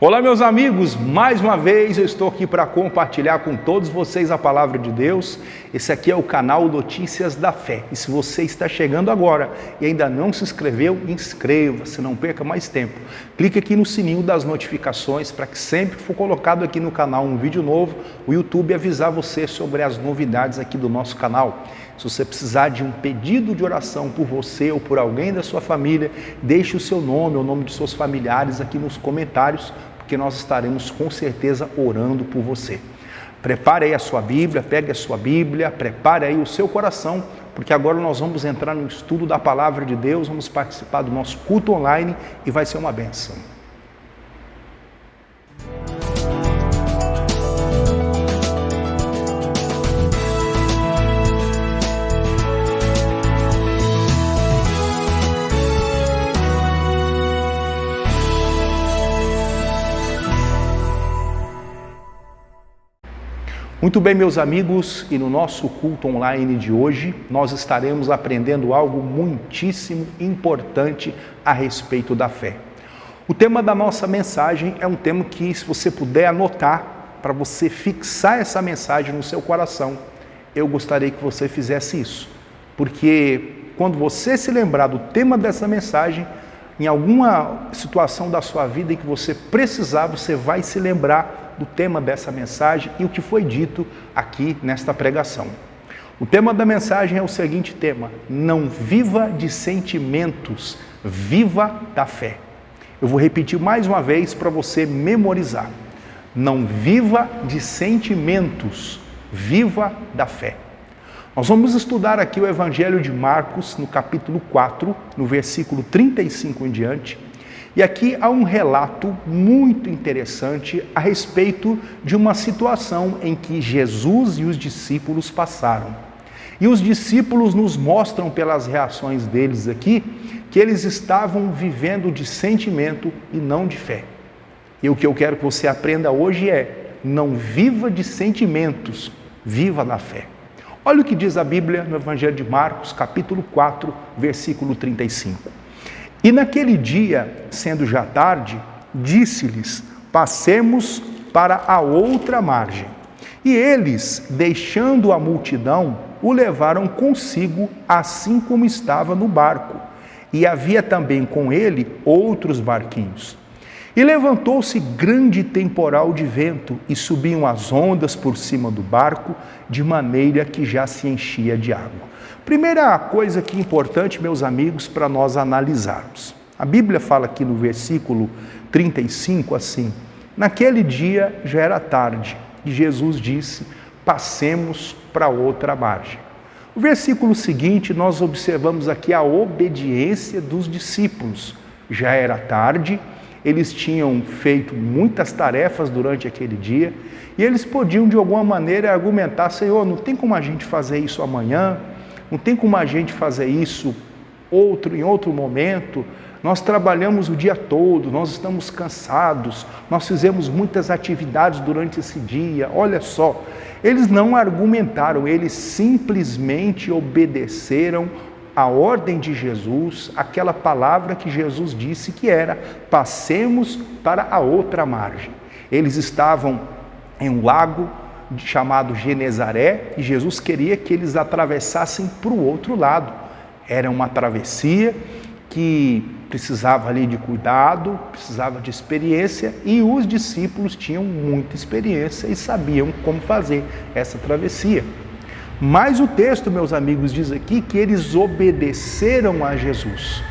Olá, meus amigos, mais uma vez eu estou aqui para compartilhar com todos vocês a palavra de Deus. Esse aqui é o canal Notícias da Fé. E se você está chegando agora e ainda não se inscreveu, inscreva-se, não perca mais tempo. Clique aqui no sininho das notificações para que sempre que for colocado aqui no canal um vídeo novo, o YouTube avisar você sobre as novidades aqui do nosso canal. Se você precisar de um pedido de oração por você ou por alguém da sua família, deixe o seu nome ou o nome de seus familiares aqui nos comentários, porque nós estaremos com certeza orando por você. Prepare aí a sua Bíblia, pegue a sua Bíblia, prepare aí o seu coração, porque agora nós vamos entrar no estudo da Palavra de Deus, vamos participar do nosso culto online e vai ser uma bênção. Muito bem, meus amigos, e no nosso culto online de hoje, nós estaremos aprendendo algo muitíssimo importante a respeito da fé. O tema da nossa mensagem é um tema que, se você puder anotar, para você fixar essa mensagem no seu coração, eu gostaria que você fizesse isso. Porque quando você se lembrar do tema dessa mensagem, em alguma situação da sua vida em que você precisar, você vai se lembrar do tema dessa mensagem e o que foi dito aqui nesta pregação. O tema da mensagem é o seguinte tema: não viva de sentimentos, viva da fé. Eu vou repetir mais uma vez para você memorizar. Não viva de sentimentos, viva da fé. Nós vamos estudar aqui o Evangelho de Marcos, no capítulo 4, no versículo 35 em diante. E aqui há um relato muito interessante a respeito de uma situação em que Jesus e os discípulos passaram. E os discípulos nos mostram pelas reações deles aqui que eles estavam vivendo de sentimento e não de fé. E o que eu quero que você aprenda hoje é: não viva de sentimentos, viva na fé. Olha o que diz a Bíblia no Evangelho de Marcos, capítulo 4, versículo 35. E naquele dia, sendo já tarde, disse-lhes: passemos para a outra margem. E eles, deixando a multidão, o levaram consigo, assim como estava no barco. E havia também com ele outros barquinhos. E levantou-se grande temporal de vento, e subiam as ondas por cima do barco, de maneira que já se enchia de água. Primeira coisa que é importante, meus amigos, para nós analisarmos. A Bíblia fala aqui no versículo 35 assim: naquele dia já era tarde, e Jesus disse: passemos para outra margem. O versículo seguinte, nós observamos aqui a obediência dos discípulos. Já era tarde, eles tinham feito muitas tarefas durante aquele dia, e eles podiam de alguma maneira argumentar: Senhor, não tem como a gente fazer isso amanhã? Não tem como a gente fazer isso em outro momento? Nós trabalhamos o dia todo, nós estamos cansados, nós fizemos muitas atividades durante esse dia. Olha só, eles não argumentaram, eles simplesmente obedeceram a ordem de Jesus, aquela palavra que Jesus disse que era: passemos para a outra margem. Eles estavam em um lago chamado Genezaré, e Jesus queria que eles atravessassem para o outro lado. Era uma travessia que precisava ali de cuidado, precisava de experiência, e os discípulos tinham muita experiência e sabiam como fazer essa travessia. Mas o texto, meus amigos, diz aqui que eles obedeceram a Jesus.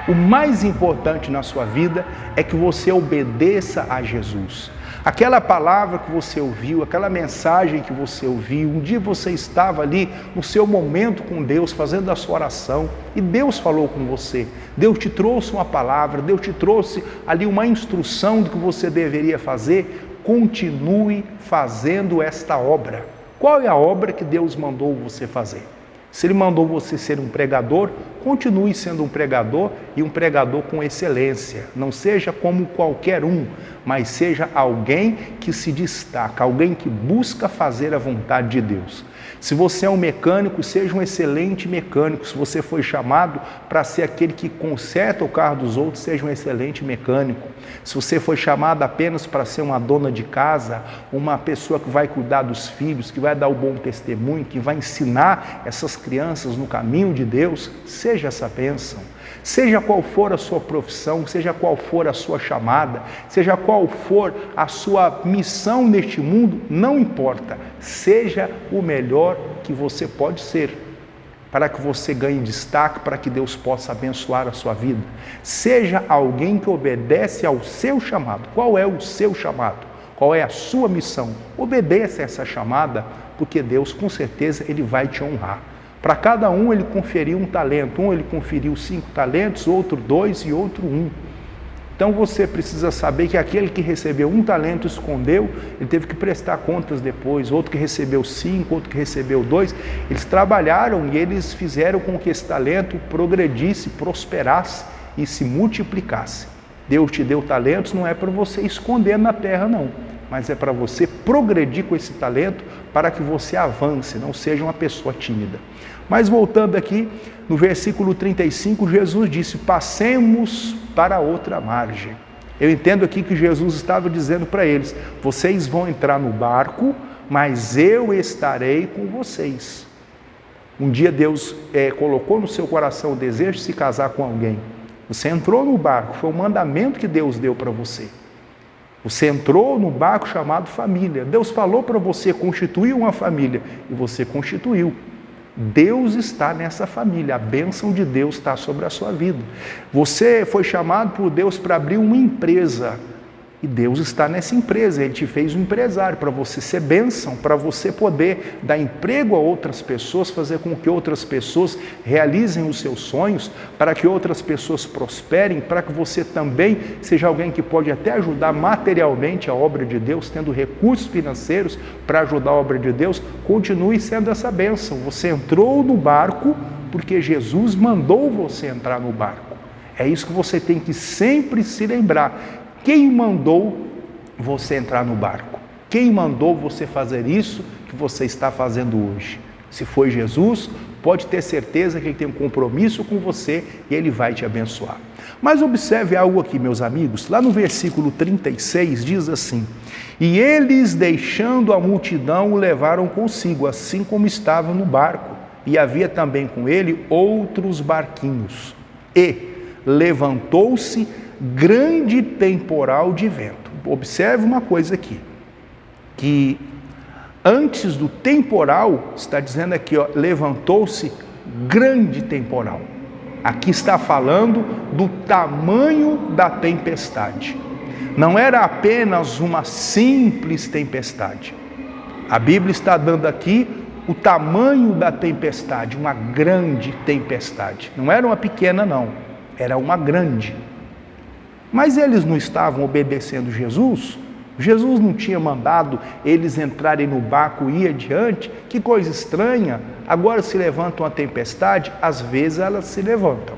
O mais importante na sua vida é que você obedeça a Jesus. Aquela palavra que você ouviu, aquela mensagem que você ouviu, um dia você estava ali no seu momento com Deus, fazendo a sua oração, e Deus falou com você. Deus te trouxe uma palavra, Deus te trouxe ali uma instrução do que você deveria fazer. Continue fazendo esta obra. Qual é a obra que Deus mandou você fazer? Se Ele mandou você ser um pregador, continue sendo um pregador e um pregador com excelência. Não seja como qualquer um, mas seja alguém que se destaca, alguém que busca fazer a vontade de Deus. Se você é um mecânico, seja um excelente mecânico. Se você foi chamado para ser aquele que conserta o carro dos outros, seja um excelente mecânico. Se você foi chamado apenas para ser uma dona de casa, uma pessoa que vai cuidar dos filhos, que vai dar o bom testemunho, que vai ensinar essas crianças no caminho de Deus, seja essa bênção. Seja qual for a sua profissão, seja qual for a sua chamada, seja qual for a sua missão neste mundo, não importa. Seja o melhor que você pode ser, para que você ganhe destaque, para que Deus possa abençoar a sua vida. Seja alguém que obedece ao seu chamado. Qual é o seu chamado? Qual é a sua missão? Obedeça a essa chamada, porque Deus, com certeza, Ele vai te honrar. Para cada um ele conferiu um talento, um ele conferiu 5 talentos, outro 2 e outro 1. Então você precisa saber que aquele que recebeu 1 talento escondeu, ele teve que prestar contas depois, outro que recebeu 5, outro que recebeu 2, eles trabalharam e eles fizeram com que esse talento progredisse, prosperasse e se multiplicasse. Deus te deu talentos, não é para você esconder na terra não, mas é para você progredir com esse talento, para que você avance, não seja uma pessoa tímida. Mas voltando aqui, no versículo 35, Jesus disse, passemos para outra margem. Eu entendo aqui que Jesus estava dizendo para eles, vocês vão entrar no barco, mas eu estarei com vocês. Um dia Deus colocou no seu coração o desejo de se casar com alguém. Você entrou no barco, foi um mandamento que Deus deu para você. Você entrou no barco chamado família. Deus falou para você constituir uma família e você constituiu. Deus está nessa família, a bênção de Deus está sobre a sua vida. Você foi chamado por Deus para abrir uma empresa e Deus está nessa empresa, Ele te fez um empresário para você ser bênção, para você poder dar emprego a outras pessoas, fazer com que outras pessoas realizem os seus sonhos, para que outras pessoas prosperem, para que você também seja alguém que pode até ajudar materialmente a obra de Deus, tendo recursos financeiros para ajudar a obra de Deus. Continue sendo essa bênção. Você entrou no barco porque Jesus mandou você entrar no barco. É isso que você tem que sempre se lembrar. Quem mandou você entrar no barco? Quem mandou você fazer isso que você está fazendo hoje? Se foi Jesus, pode ter certeza que Ele tem um compromisso com você e Ele vai te abençoar. Mas observe algo aqui, meus amigos. Lá no versículo 36 diz assim, e eles, deixando a multidão, o levaram consigo, assim como estava no barco. E havia também com ele outros barquinhos. E levantou-se grande temporal de vento. Observe uma coisa aqui, que antes do temporal, está dizendo aqui, levantou-se grande temporal. Aqui está falando do tamanho da tempestade. Não era apenas uma simples tempestade. A Bíblia está dando aqui o tamanho da tempestade, uma grande tempestade. Não era uma pequena não, era uma grande. Mas eles não estavam obedecendo Jesus? Jesus não tinha mandado eles entrarem no barco e ir adiante? Que coisa estranha! Agora se levanta uma tempestade, às vezes elas se levantam.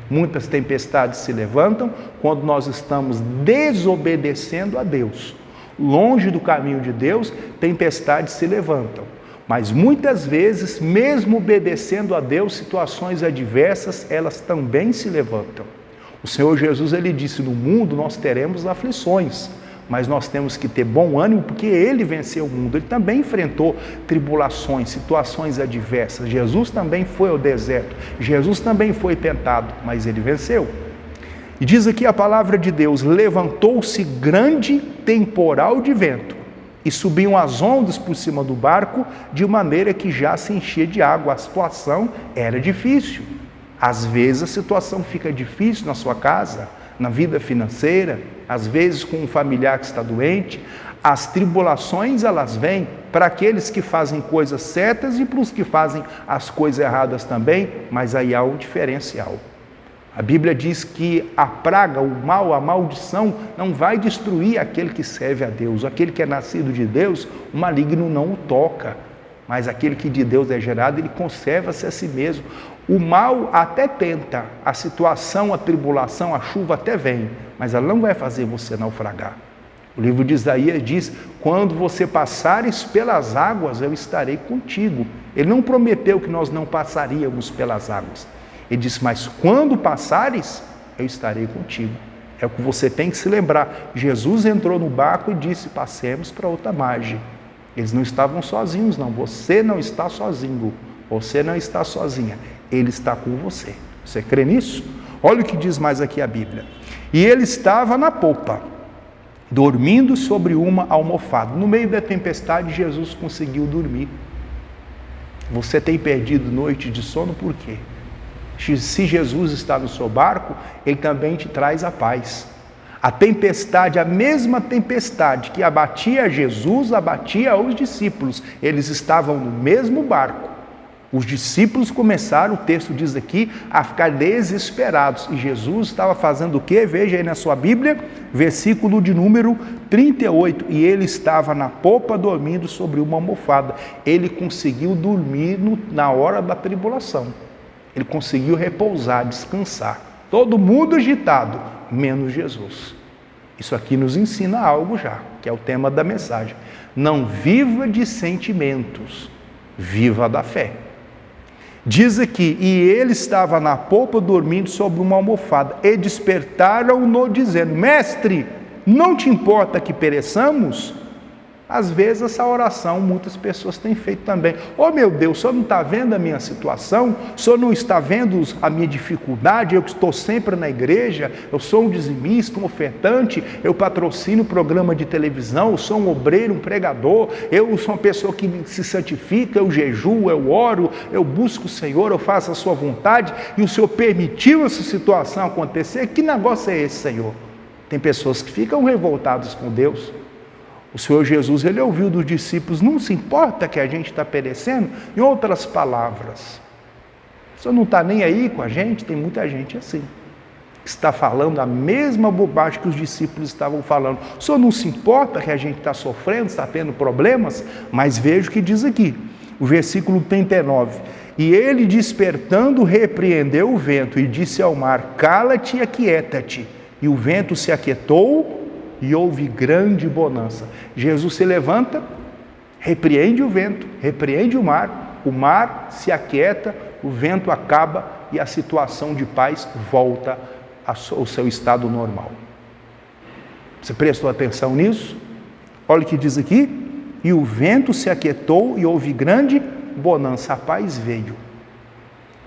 Muitas tempestades se levantam quando nós estamos desobedecendo a Deus. Longe do caminho de Deus, tempestades se levantam. Mas muitas vezes, mesmo obedecendo a Deus, situações adversas, elas também se levantam. O Senhor Jesus, Ele disse, no mundo nós teremos aflições, mas nós temos que ter bom ânimo, porque Ele venceu o mundo. Ele também enfrentou tribulações, situações adversas. Jesus também foi ao deserto, Jesus também foi tentado, mas Ele venceu. E diz aqui a palavra de Deus, levantou-se grande temporal de vento, e subiam as ondas por cima do barco, de maneira que já se enchia de água. A situação era difícil. Às vezes a situação fica difícil na sua casa, na vida financeira, às vezes com um familiar que está doente. As tribulações, elas vêm para aqueles que fazem coisas certas e para os que fazem as coisas erradas também, mas aí há um diferencial. A Bíblia diz que a praga, o mal, a maldição não vai destruir aquele que serve a Deus. Aquele que é nascido de Deus, o maligno não o toca. mas aquele que de Deus é gerado, ele conserva-se a si mesmo. O mal até tenta, a situação, a tribulação, a chuva até vem, mas ela não vai fazer você naufragar. O livro de Isaías diz, quando você passares pelas águas, eu estarei contigo. Ele não prometeu que nós não passaríamos pelas águas. Ele disse, mas quando passares, eu estarei contigo. É o que você tem que se lembrar. Jesus entrou no barco e disse, passemos para outra margem. Eles não estavam sozinhos, não. Você não está sozinho. Você não está sozinha. Ele está com você. Você crê nisso? Olha o que diz mais aqui a Bíblia. E ele estava na popa, dormindo sobre uma almofada. No meio da tempestade, Jesus conseguiu dormir. Você tem perdido noite de sono por quê? Se Jesus está no seu barco, ele também te traz a paz. A tempestade, a mesma tempestade que abatia Jesus, abatia os discípulos. Eles estavam no mesmo barco. Os discípulos começaram, o texto diz aqui, a ficar desesperados. E Jesus estava fazendo o quê? Veja aí na sua Bíblia, versículo de número 38. E ele estava na popa dormindo sobre uma almofada. Ele conseguiu dormir na hora da tribulação. Ele conseguiu repousar, descansar. Todo mundo agitado, menos Jesus. Isso aqui nos ensina algo já, que é o tema da mensagem. Não viva de sentimentos, viva da fé. Diz aqui, e ele estava na popa dormindo sobre uma almofada, e despertaram-no dizendo, mestre, não te importa que pereçamos? Às vezes essa oração muitas pessoas têm feito também. Oh meu Deus, o senhor não está vendo a minha situação? O senhor não está vendo a minha dificuldade? Eu que estou sempre na igreja, eu sou um dizimista, um ofertante, eu patrocino um programa de televisão, eu sou um obreiro, um pregador, eu sou uma pessoa que se santifica, eu jejuo, eu oro, eu busco o Senhor, eu faço a sua vontade, e o Senhor permitiu essa situação acontecer. Que negócio é esse, Senhor? Tem pessoas que ficam revoltadas com Deus. O Senhor Jesus, ele ouviu dos discípulos, não se importa que a gente está perecendo? Em outras palavras, o Senhor não está nem aí com a gente? Tem muita gente assim, que está falando a mesma bobagem que os discípulos estavam falando. O Senhor não se importa que a gente está sofrendo, está tendo problemas? Mas veja o que diz aqui, o versículo 39. E ele despertando repreendeu o vento e disse ao mar, cala-te e aquieta-te. E o vento se aquietou e houve grande bonança. Jesus se levanta, repreende o vento, repreende o mar se aquieta, o vento acaba e a situação de paz volta ao seu estado normal. Você prestou atenção nisso? Olha o que diz aqui, e o vento se aquietou e houve grande bonança, a paz veio.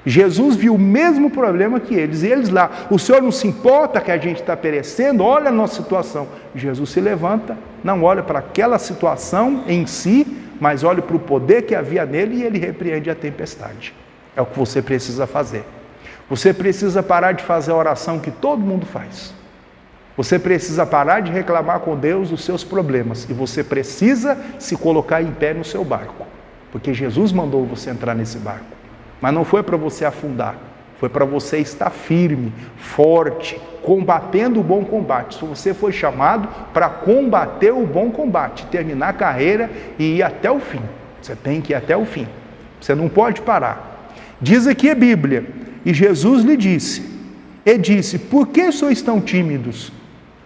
Jesus viu o mesmo problema que eles, e eles lá, o Senhor não se importa que a gente está perecendo, olha a nossa situação. Jesus se levanta, não olha para aquela situação em si, mas olha para o poder que havia nele e ele repreende a tempestade. É o que você precisa fazer. Você precisa parar de fazer a oração que todo mundo faz. Você precisa parar de reclamar com Deus dos seus problemas, e você precisa se colocar em pé no seu barco, porque Jesus mandou você entrar nesse barco. Mas não foi para você afundar, foi para você estar firme, forte, combatendo o bom combate. Você foi chamado para combater o bom combate, terminar a carreira e ir até o fim. Você tem que ir até o fim, você não pode parar. Diz aqui a Bíblia, e Jesus lhe disse, por que sois tão tímidos?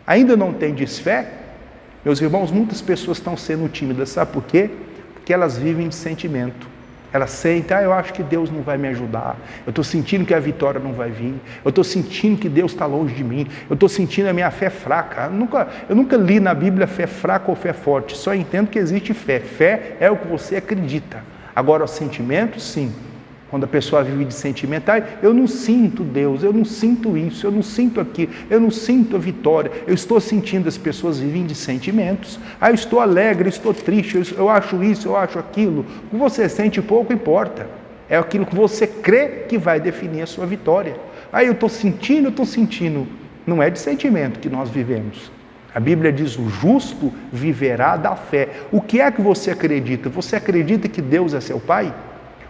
Ainda não tendes fé? Meus irmãos, muitas pessoas estão sendo tímidas, sabe por quê? Porque elas vivem de sentimento. Ela sente, eu acho que Deus não vai me ajudar, eu estou sentindo que a vitória não vai vir, eu estou sentindo que Deus está longe de mim, eu estou sentindo a minha fé fraca. Eu nunca li na Bíblia fé fraca ou fé forte, só entendo que existe fé. Fé é o que você acredita. Agora, o sentimento, sim. Quando a pessoa vive de sentimento, eu não sinto Deus, eu não sinto isso, eu não sinto aquilo, eu não sinto a vitória. Eu estou sentindo, as pessoas vivem de sentimentos. Eu estou alegre, eu estou triste, eu acho isso, eu acho aquilo. O que você sente pouco importa. É aquilo que você crê que vai definir a sua vitória. Eu estou sentindo. Não é de sentimento que nós vivemos. A Bíblia diz, o justo viverá da fé. O que é que você acredita? Você acredita que Deus é seu Pai?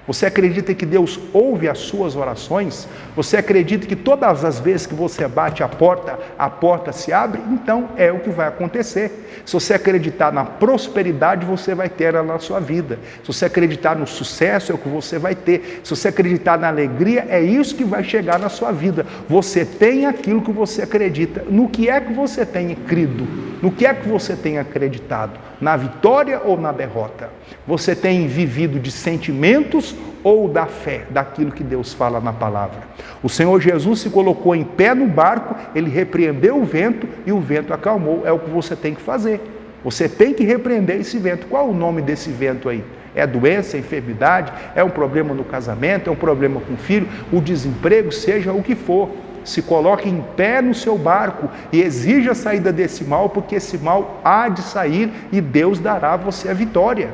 Você acredita que Deus ouve as suas orações? Você acredita que todas as vezes que você bate a porta se abre? Então é o que vai acontecer. Se você acreditar na prosperidade, você vai ter ela na sua vida. Se você acreditar no sucesso, é o que você vai ter. Se você acreditar na alegria, é isso que vai chegar na sua vida. Você tem aquilo que você acredita. No que é que você tem crido? No que é que você tem acreditado? Na vitória ou na derrota? Você tem vivido de sentimentos ou da fé, daquilo que Deus fala na palavra? O Senhor Jesus se colocou em pé no barco, ele repreendeu o vento e o vento acalmou. É o que você tem que fazer. Você tem que repreender esse vento. Qual o nome desse vento aí? É doença, é enfermidade, é um problema no casamento, é um problema com o filho, o desemprego, seja o que for. Se coloque em pé no seu barco e exija a saída desse mal, porque esse mal há de sair e Deus dará a você a vitória.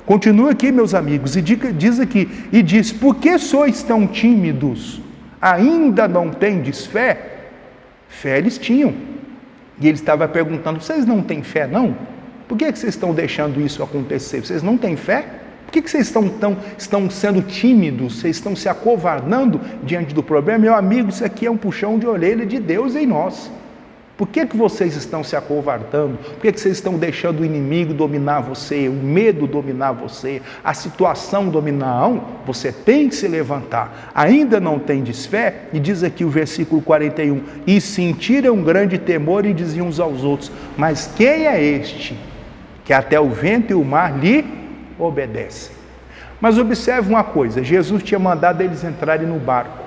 Continua aqui, meus amigos, e diz aqui, e diz: por que sois tão tímidos? Ainda não tendes fé? Fé eles tinham. E ele estava perguntando: vocês não têm fé, não? Por que vocês estão deixando isso acontecer? Vocês não têm fé? Por que vocês estão sendo tímidos? Vocês estão se acovardando diante do problema? Meu amigo, isso aqui é um puxão de orelha de Deus em nós. Por que vocês estão se acovardando? Por que vocês estão deixando o inimigo dominar você, o medo dominar você, a situação dominar? Não, você tem que se levantar. Ainda não tendes fé? E diz aqui o versículo 41, e sentiram um grande temor e diziam uns aos outros: mas quem é este que até o vento e o mar lhe obedecem? Mas observe uma coisa, Jesus tinha mandado eles entrarem no barco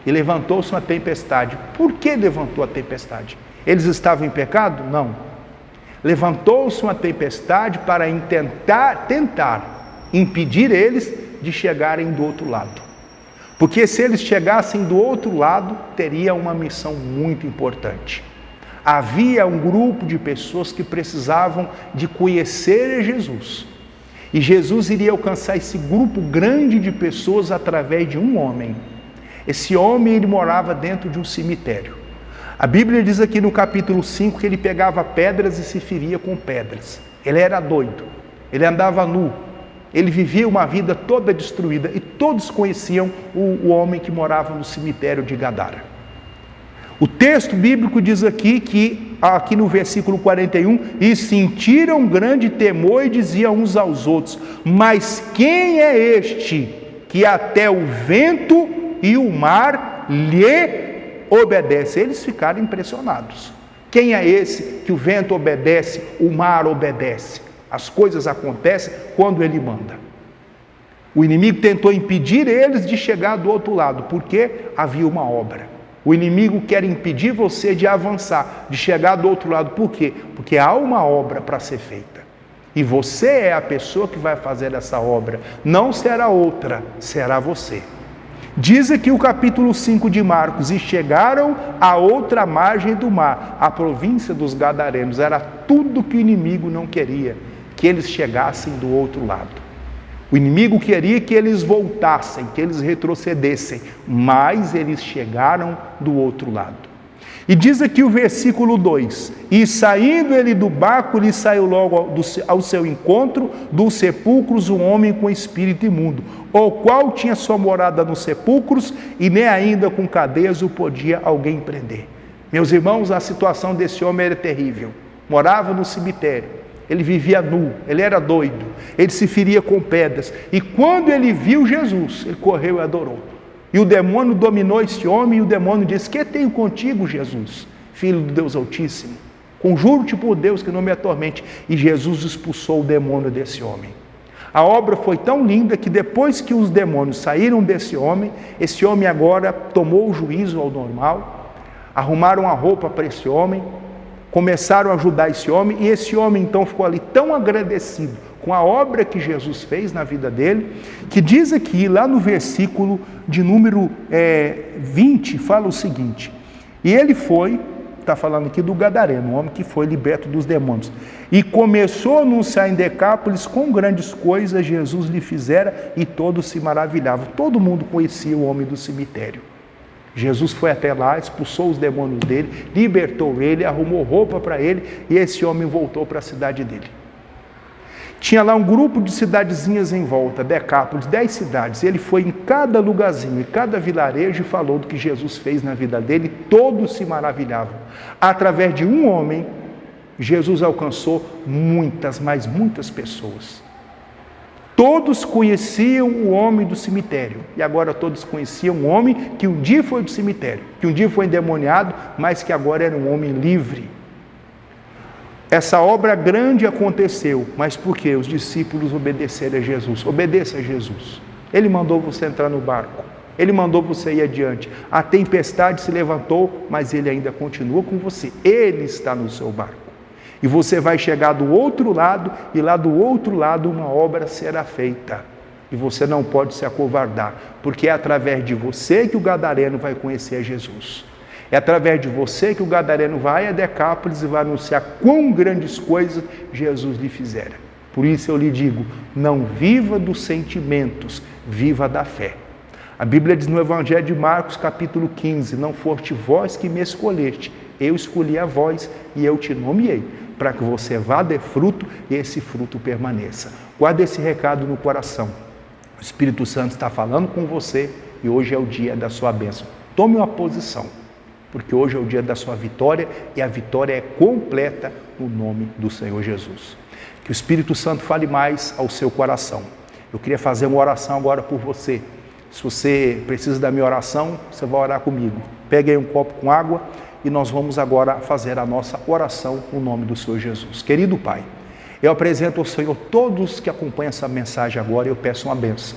e levantou-se uma tempestade. Por que levantou a tempestade? Eles estavam em pecado? Não. Levantou-se uma tempestade para tentar impedir eles de chegarem do outro lado. Porque se eles chegassem do outro lado, teria uma missão muito importante. Havia um grupo de pessoas que precisavam de conhecer Jesus. E Jesus iria alcançar esse grupo grande de pessoas através de um homem. Esse homem, ele morava dentro de um cemitério. A Bíblia diz aqui no capítulo 5 que ele pegava pedras e se feria com pedras. Ele era doido, ele andava nu, ele vivia uma vida toda destruída e todos conheciam o homem que morava no cemitério de Gadara. O texto bíblico diz aqui no versículo 41, e sentiram grande temor e diziam uns aos outros: mas quem é este que até o vento e o mar lhe obedece? Eles ficaram impressionados. Quem é esse que o vento obedece, o mar obedece? As coisas acontecem quando ele manda. O inimigo tentou impedir eles de chegar do outro lado, porque havia uma obra. O inimigo quer impedir você de avançar, de chegar do outro lado. Por quê? Porque há uma obra para ser feita. E você é a pessoa que vai fazer essa obra. Não será outra, será você. Diz aqui o capítulo 5 de Marcos: e chegaram à outra margem do mar, a província dos Gadarenos. Era tudo que o inimigo não queria, que eles chegassem do outro lado. O inimigo queria que eles voltassem, que eles retrocedessem, mas eles chegaram do outro lado. E diz aqui o versículo 2: e saindo ele do barco, lhe saiu logo ao seu encontro dos sepulcros um homem com espírito imundo, o qual tinha sua morada nos sepulcros, e nem ainda com cadeias o podia alguém prender. Meus irmãos, a situação desse homem era terrível. Morava no cemitério, ele vivia nu, ele era doido, ele se feria com pedras, e quando ele viu Jesus, ele correu e adorou. E o demônio dominou esse homem, e o demônio disse: que tenho contigo, Jesus, filho do Deus Altíssimo? Conjuro-te por Deus que não me atormente. E Jesus expulsou o demônio desse homem. A obra foi tão linda que depois que os demônios saíram desse homem, esse homem agora tomou o juízo ao normal, arrumaram a roupa para esse homem, começaram a ajudar esse homem, e esse homem então ficou ali tão agradecido com a obra que Jesus fez na vida dele, que diz aqui, lá no versículo de número 20, fala o seguinte: e ele foi, está falando aqui do Gadareno, um homem que foi liberto dos demônios, e começou a anunciar em Decápolis com grandes coisas Jesus lhe fizera, e todos se maravilhavam. Todo mundo conhecia o homem do cemitério. Jesus foi até lá, expulsou os demônios dele, libertou ele, arrumou roupa para ele, e esse homem voltou para a cidade dele. Tinha lá um grupo de cidadezinhas em volta, Decápolis, 10 cidades. Ele foi em cada lugarzinho, em cada vilarejo e falou do que Jesus fez na vida dele. Todos se maravilhavam. Através de um homem, Jesus alcançou muitas, mas muitas pessoas. Todos conheciam o homem do cemitério. E agora todos conheciam um homem que um dia foi do cemitério, que um dia foi endemoniado, mas que agora era um homem livre. Essa obra grande aconteceu, mas por quê? Os discípulos obedeceram a Jesus. Obedeça a Jesus. Ele mandou você entrar no barco. Ele mandou você ir adiante. A tempestade se levantou, mas ele ainda continua com você. Ele está no seu barco. E você vai chegar do outro lado, e lá do outro lado uma obra será feita. E você não pode se acovardar, porque é através de você que o gadareno vai conhecer a Jesus. É através de você que o gadareno vai a Decápolis e vai anunciar quão grandes coisas Jesus lhe fizera. Por isso eu lhe digo, não viva dos sentimentos, viva da fé. A Bíblia diz no Evangelho de Marcos, capítulo 15, não foste vós que me escolheste, eu escolhi a vós e eu te nomeei, para que você vá dê fruto e esse fruto permaneça. Guarde esse recado no coração. O Espírito Santo está falando com você e hoje é o dia da sua bênção. Tome uma posição, porque hoje é o dia da sua vitória e a vitória é completa no nome do Senhor Jesus. Que o Espírito Santo fale mais ao seu coração. Eu queria fazer uma oração agora por você. Se você precisa da minha oração, você vai orar comigo. Pegue aí um copo com água e nós vamos agora fazer a nossa oração no nome do Senhor Jesus. Querido Pai, eu apresento ao Senhor todos que acompanham essa mensagem agora e eu peço uma bênção.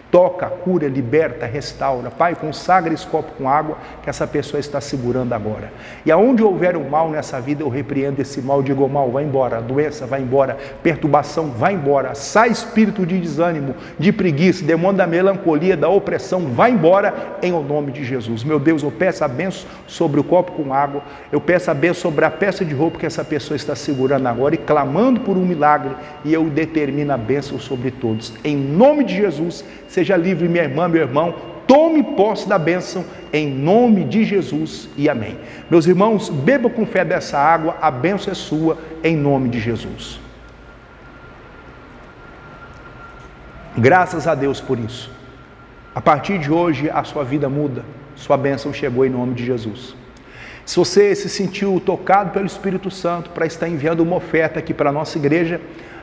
Toca, cura, liberta, restaura. Pai, consagra esse copo com água que essa pessoa está segurando agora. E aonde houver um mal nessa vida, eu repreendo esse mal, digo ao mal, vai embora, a doença vai embora, perturbação vai embora, sai espírito de desânimo, de preguiça, demônio da melancolia, da opressão, vai embora em o nome de Jesus. Meu Deus, eu peço a bênção sobre o copo com água, eu peço a bênção sobre a peça de roupa que essa pessoa está segurando agora e clamando por um milagre, e eu determino a bênção sobre todos. Em nome de Jesus, seja livre, minha irmã, meu irmão, tome posse da bênção, em nome de Jesus e amém. Meus irmãos, beba com fé dessa água, a bênção é sua, em nome de Jesus. Graças a Deus por isso. A partir de hoje, a sua vida muda, sua bênção chegou em nome de Jesus. Se você se sentiu tocado pelo Espírito Santo para estar enviando uma oferta aqui para a nossa igreja,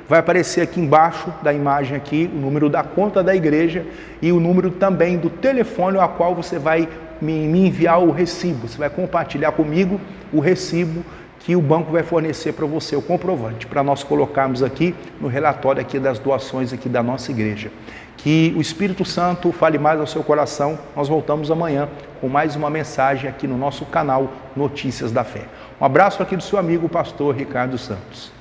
vai aparecer aqui embaixo da imagem aqui o número da conta da igreja e o número também do telefone ao qual você vai me enviar o recibo. Você vai compartilhar comigo o recibo que o banco vai fornecer para você, o comprovante, para nós colocarmos aqui no relatório aqui das doações aqui da nossa igreja. Que o Espírito Santo fale mais ao seu coração. Nós voltamos amanhã com mais uma mensagem aqui no nosso canal Notícias da Fé. Um abraço aqui do seu amigo, pastor Ricardo Santos.